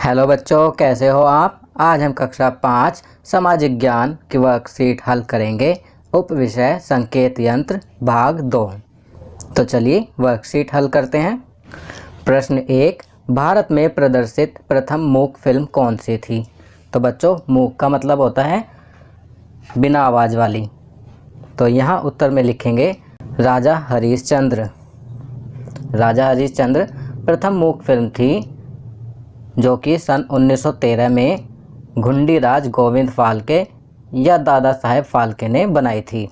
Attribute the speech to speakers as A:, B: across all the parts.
A: Hello बच्चों, कैसे हो आप। आज हम कक्षा 5 सामाजिक ज्ञान की वर्कशीट हल करेंगे। उप विषय संकेत यंत्र भाग 2। तो चलिए वर्कशीट हल करते हैं। प्रश्न 1, भारत में प्रदर्शित प्रथम मूक फिल्म कौन सी थी। तो बच्चों, मूक का मतलब होता है बिना आवाज़ वाली। तो यहाँ उत्तर में लिखेंगे राजा हरिश्चंद्र। राजा हरिश्चंद्र प्रथम मूक फिल्म थी जो कि सन 1913 में घुंडीराज गोविंद फाल्के या दादा साहेब फाल्के ने बनाई थी।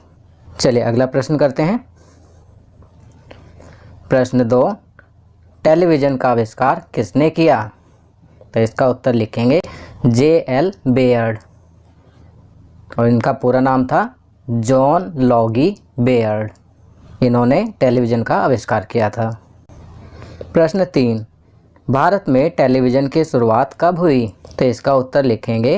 A: चलिए अगला प्रश्न करते हैं। प्रश्न 2, टेलीविज़न का आविष्कार किसने किया। तो इसका उत्तर लिखेंगे J.L. बेयर्ड, और इनका पूरा नाम था जॉन लॉगी बेयर्ड। इन्होंने टेलीविज़न का आविष्कार किया था। प्रश्न 3, भारत में टेलीविज़न की शुरुआत कब हुई। तो इसका उत्तर लिखेंगे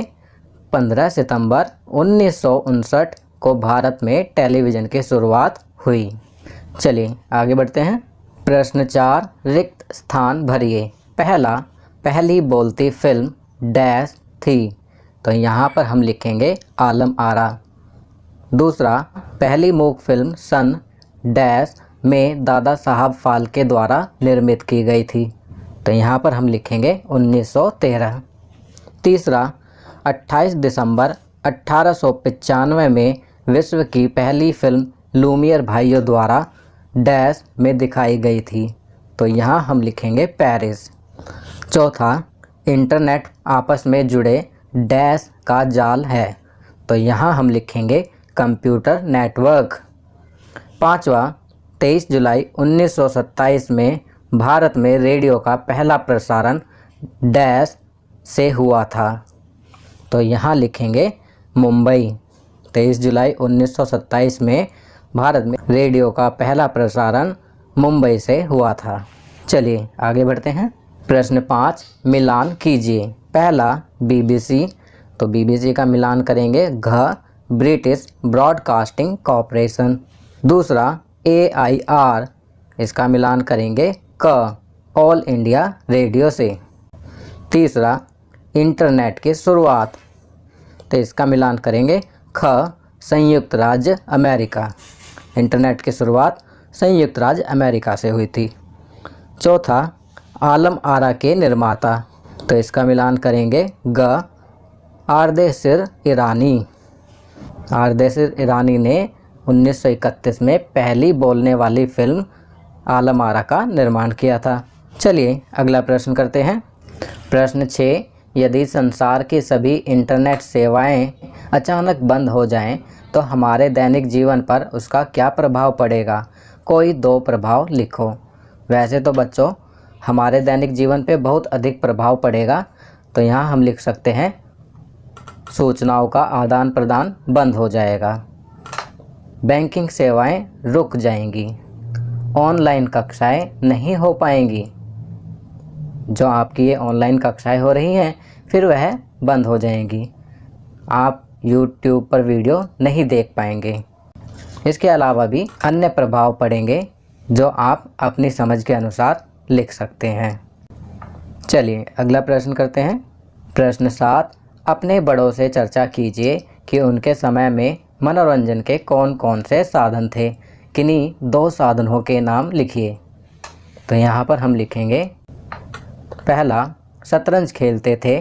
A: 15 सितंबर 1959 को भारत में टेलीविज़न की शुरुआत हुई। चलिए आगे बढ़ते हैं। प्रश्न 4, रिक्त स्थान भरिए। पहली बोलती फिल्म डैश थी। तो यहाँ पर हम लिखेंगे आलम आरा। दूसरा, पहली मूक फिल्म सन डैश में दादा साहब फाल्के द्वारा निर्मित की गई थी। तो यहाँ पर हम लिखेंगे 1913। तीसरा, 28 दिसंबर 1895 में विश्व की पहली फिल्म लूमियर भाइयों द्वारा डैश में दिखाई गई थी। तो यहाँ हम लिखेंगे पेरिस। चौथा, इंटरनेट आपस में जुड़े डैश का जाल है। तो यहाँ हम लिखेंगे कंप्यूटर नेटवर्क। पाँचवा, 23 जुलाई 1927 में भारत में रेडियो का पहला प्रसारण डैश से हुआ था। तो यहाँ लिखेंगे मुंबई। 23 जुलाई 1927 में भारत में रेडियो का पहला प्रसारण मुंबई से हुआ था। चलिए आगे बढ़ते हैं। प्रश्न 5, मिलान कीजिए। पहला BBC। तो BBC का मिलान करेंगे घ ब्रिटिश ब्रॉडकास्टिंग कॉरपोरेशन। दूसरा AIR, इसका मिलान करेंगे क ऑल इंडिया रेडियो से। तीसरा, इंटरनेट की शुरुआत। तो इसका मिलान करेंगे ख संयुक्त राज्य अमेरिका। इंटरनेट की शुरुआत संयुक्त राज्य अमेरिका से हुई थी। चौथा, आलम आरा के निर्माता। तो इसका मिलान करेंगे ग आर्देशिर ईरानी। आर्देशिर ईरानी ने 1931 में पहली बोलने वाली फिल्म आलम आरा का निर्माण किया था। चलिए अगला प्रश्न करते हैं। प्रश्न 6, यदि संसार की सभी इंटरनेट सेवाएं अचानक बंद हो जाएं तो हमारे दैनिक जीवन पर उसका क्या प्रभाव पड़ेगा। कोई 2 प्रभाव लिखो। वैसे तो बच्चों हमारे दैनिक जीवन पे बहुत अधिक प्रभाव पड़ेगा। तो यहाँ हम लिख सकते हैं सूचनाओं का आदान प्रदान बंद हो जाएगा, बैंकिंग सेवाएं रुक जाएंगी, ऑनलाइन कक्षाएं नहीं हो पाएंगी। जो आपकी ये ऑनलाइन कक्षाएं हो रही हैं फिर वह बंद हो जाएंगी। आप YouTube पर वीडियो नहीं देख पाएंगे। इसके अलावा भी अन्य प्रभाव पड़ेंगे जो आप अपनी समझ के अनुसार लिख सकते हैं। चलिए अगला प्रश्न करते हैं। प्रश्न 7, अपने बड़ों से चर्चा कीजिए कि उनके समय में मनोरंजन के कौन कौन से साधन थे। किन्हीं 2 साधनों के नाम लिखिए। तो यहाँ पर हम लिखेंगे पहला, शतरंज खेलते थे।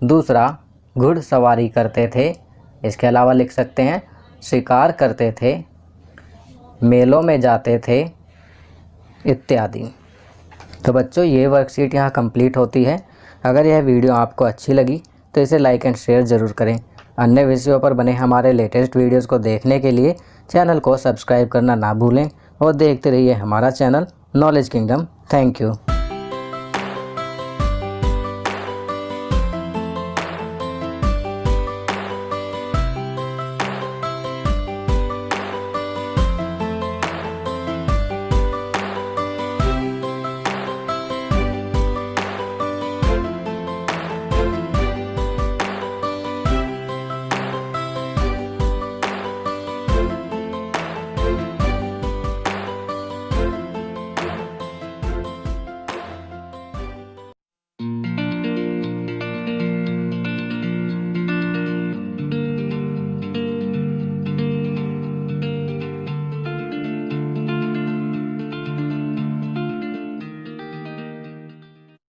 A: दूसरा, घुड़सवारी करते थे। इसके अलावा लिख सकते हैं शिकार करते थे, मेलों में जाते थे इत्यादि। तो बच्चों ये वर्कशीट यहाँ कंप्लीट होती है। अगर यह वीडियो आपको अच्छी लगी तो इसे लाइक एंड शेयर ज़रूर करें। अन्य विषयों पर बने हमारे लेटेस्ट वीडियोज़ को देखने के लिए चैनल को सब्सक्राइब करना ना भूलें और देखते रहिए हमारा channel knowledge kingdom. Thank you.